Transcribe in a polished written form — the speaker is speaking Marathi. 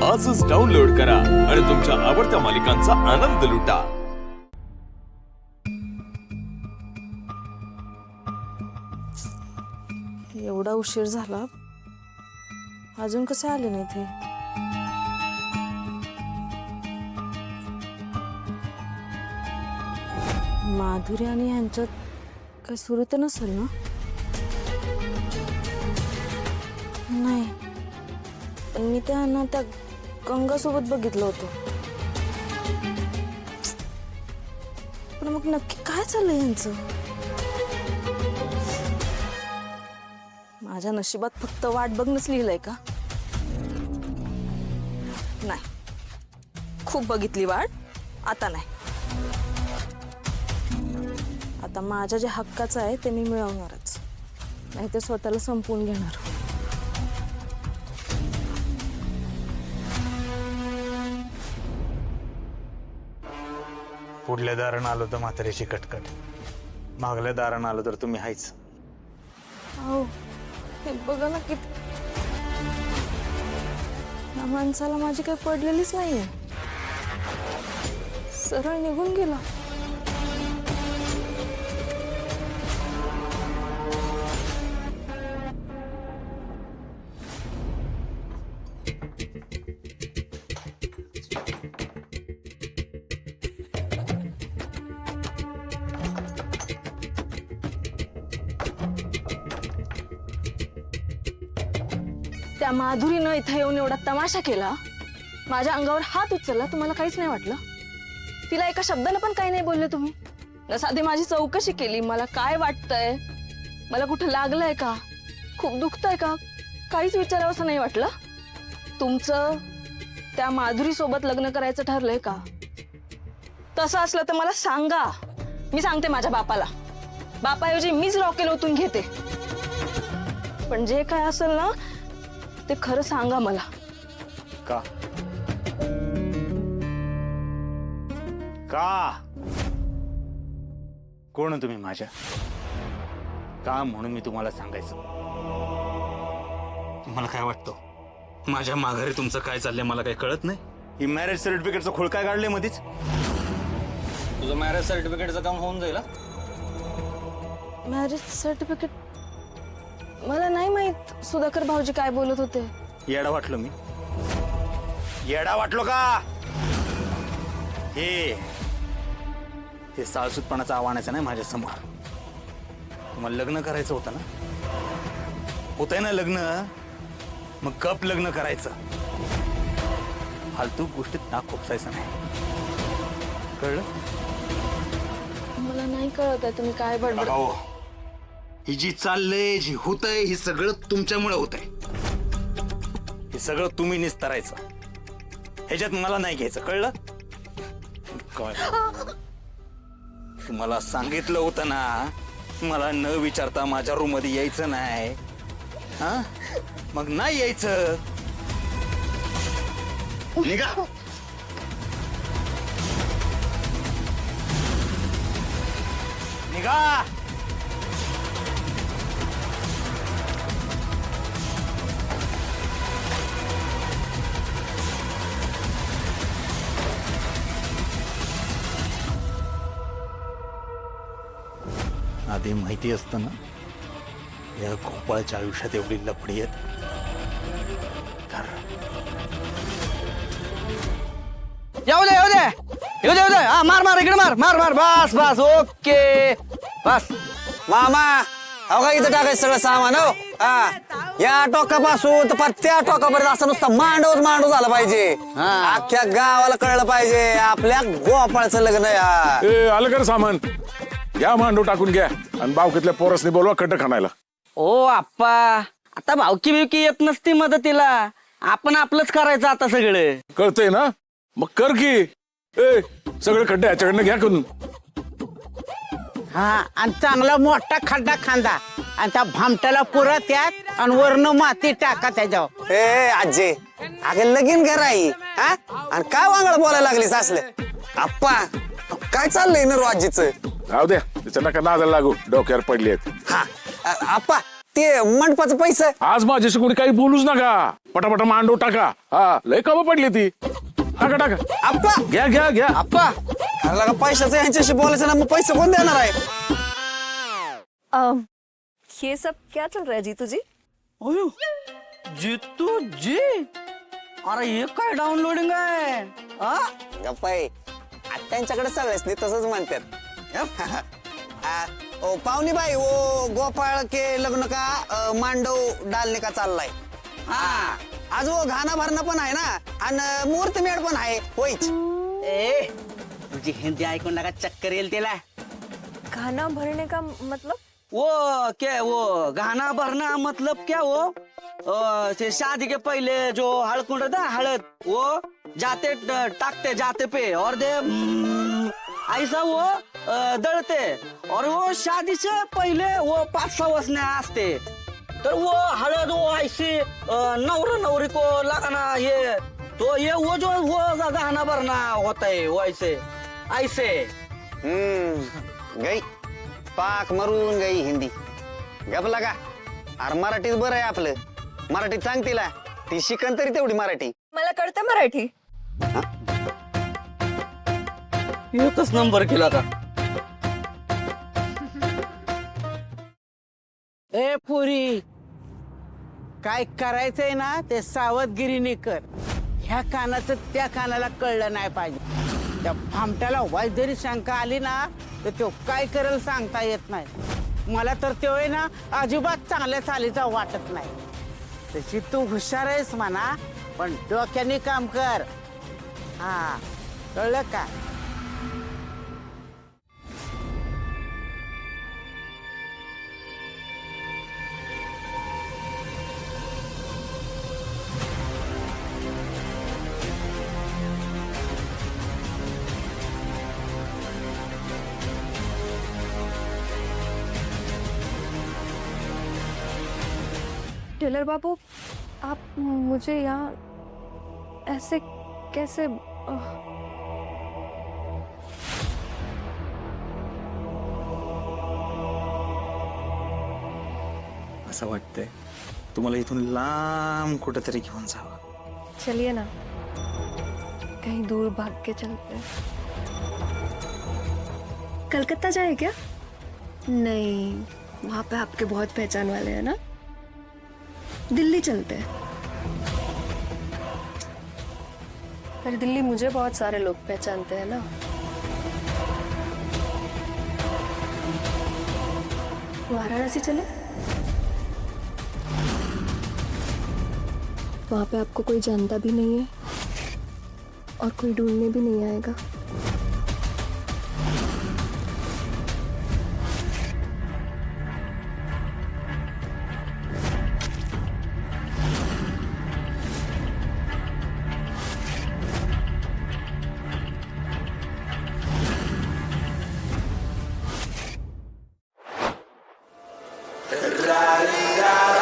आजच डाउनलोड करा आणि तुमच्या आवडत्या मालिकांचा आनंद लुटा। एवढा उशीर झाला, अजून कसे आले नाही ते? माधुरी आणि यांच्यात काय सुरू तर नसेल ना? नाही, पण मी त्यांना त्या गंगा सोबत बघितलं होतं। पण मग नक्की काय चाललंय यांचं? माझ्या नशिबात फक्त वाट बघणंच लिहिलंय का? नाही, खूप बघितली वाट, आता नाही। आता माझ्या जे हक्काचं आहे ते मी मिळवणारच, नाही ते स्वतःला संपवून घेणार। पुढल्या दारानं आलो तर म्हातारीची कटकट, मागल्या दारानं आलो तर तुम्ही हायच। अहो, हे बघा ना, किती या माणसाला माझी काही पडलेलीच नाहीये, सरळ निघून गेला। त्या माधुरीनं इथे येऊन एवढा तमाशा केला, माझ्या अंगावर हात उचलला, तुम्हाला काहीच नाही वाटलं? तिला एका शब्दानं पण काही नाही बोलले तुम्ही? न साधी माझी चौकशी केली, मला काय वाटतंय, मला कुठं लागलंय का, खूप दुखतंय का, काहीच विचारावंसं नाही वाटलं? तुमचं त्या माधुरी सोबत लग्न करायचं ठरलंय का? तसं असलं तर मला सांगा, मी सांगते माझ्या बापाला, बापाऐवजी मीच रॉकेल ओतून घेते। पण जे काय असेल ना ते खरं सांगा मला। का का कोण तुम्ही माझ्या? का म्हणून मी तुम्हाला सांगायचं? तुम्हाला काय वाटतं माझ्या माघारी तुमचं काय चाललंय मला काही कळत नाही? ही मॅरेज सर्टिफिकेटचं खोळ काय काढले मध्येच? तुझं मॅरेज सर्टिफिकेटचं काम होऊन जाईल? मॅरेज सर्टिफिकेट मला नाही माहित सुधाकर भाऊजी काय बोलत होते। येडा वाटलो मी? येडा वाटलो का? हे साळसूतपणाचं आव्हानाचं नाही माझ्या समोर। तुम्हाला लग्न करायचं होतं ना? होतंय ना लग्न? मग कप लग्न करायचं, फालतू गोष्टीत नाक खोपसायचं नाही, कळलं? मला नाही कळत आहे तुम्ही काय बडबड। ही जी चाललंय, जी होतंय, हे सगळं तुमच्यामुळे होतंय। हे सगळं तुम्ही निस्तरायचं, ह्याच्यात मला नाही घ्यायचं, कळलं? काय तुम्हाला सांगितलं होतं ना, मला न विचारता माझ्या रूम मध्ये यायचं नाही, हा? मग नाही यायचं, निघा। निघा। आधी माहिती असतं ना या गोपाळच्या आयुष्यात एवढी लफडी आहेत तर येऊ दे हा, मार इकडे मार बस बस, ओके बस। मामा हो का, इथं टाकायचं सगळं सामान हो। हा, या टोकापासून तर त्या टोकापर्यंत असं नुसतं मांडव झालं पाहिजे, अख्ख्या गावाला कळलं पाहिजे आपल्या गोपाळचं लग्न आहे। आलं कर सामान, घ्या मांडू टाकून घ्या आणि बावकीतल्या पोरसने बोलवा खड्डे खाणायला। ओ आप्पा, आता भावकी बिवकी येत नसती मदतीला, आपण आपलंच करायचं आता सगळं। कळतंय ना? मग कर की। सगळे खड्डे ह्याच्याकडनं घ्या करून। हा, आणि चांगला मोठा खड्डा खांदा आणि त्या भामट्याला पुरा त्यात आणि वरनं माती टाका त्याच्यावर। ए आजी, अगं लगीन कराई हा, आणि काय वांगड बोलायला लागलीस असलं? आप्पा काय चाललंय ना आजीचं? राहू द्या, त्याच्या नका नादाला लागू, डोक्यावर पडली आहेत। हा, आप्पा ते मंडपाचं पैसे आज माझ्याशी कोणी काही बोलूच नका. पटापटा मांडव टाका. हा लय कामं पडली ती. टाका टाका. आप्पा घ्या घ्या घ्या. आप्पा अरे लगा पैशाचं यांच्याशी बोलायचं ना, मग पैसे कोण देणार आहे? ये सब क्या चल रहा है जीतू जी? अयो जितू जी, अरे हे काय डाउनलोडिंग आहे हा? गप्पाई त्यांच्याकडे सगळेच नाही तसंच म्हणतात. ओ पाहुणी बाई ओ गोपाळ के लग्न का मांडव डालने का चाललाय. हा आज वो घाना भरणं पण आहे ना, आणि मुहूर्त मेळ पण आहे होईच. ए तुझी हिंदी ऐकून नका चक्कर येईल त्याला. खाना भरने का मतलब? वो क्या वो गाना भरना मतलब क्या वो से शादी के पहले जो हड़कुंड था हड़द वो जाते टाकते जाते पे और दे ऐसा वो दळते और वो शादी से पहले वो 5-6 वसने असते तर वो हळद वो ऐसे नवरा नवरी को लगाना ये तो ये वो जो वो गाना भरना होता है वो ऐसे ऐसे. गई पाक मरून गई हिंदी. गप लगा. अरे मराठीत बरं आहे आपलं. मराठीत सांग तिला, ती शिकन तरी तेवढी मराठी. मला कळतं मराठी. एकच नंबर केला का? ए पुरी, काय करायचंय ना ते सावधगिरीने कर. ह्या कानाचं त्या कानाला कळलं नाही पाहिजे. त्या भामट्याला वाईट जरी शंका आली ना तर तो काय करेल सांगता येत नाही. मला तर तो आहे ना अजिबात चांगल्या चालीचा वाटत नाही. तशी तू हुशार आहेस म्हणा, पण डोक्याने काम कर. हा कळलं का? टेलर बाबू, आप मुझे यहाँ ऐसे कैसे? असं वाटतंय तुम्हाला इथून लांब कुठेतरी घेऊन जावं. चलिए ना, कहीं दूर भाग के चलते हैं. कलकत्ता जाए क्या? नहीं, वहाँ पे आपके बहुत पहचान वाले हैं ना. दिल्ली चलते हैं. पर दिल्ली मुझे बहुत सारे लोग पहचानते हैं ना. वाराणसी चले? वहाँ पे आपको कोई जानता भी नहीं है और कोई ढूंढने भी नहीं आएगा. रा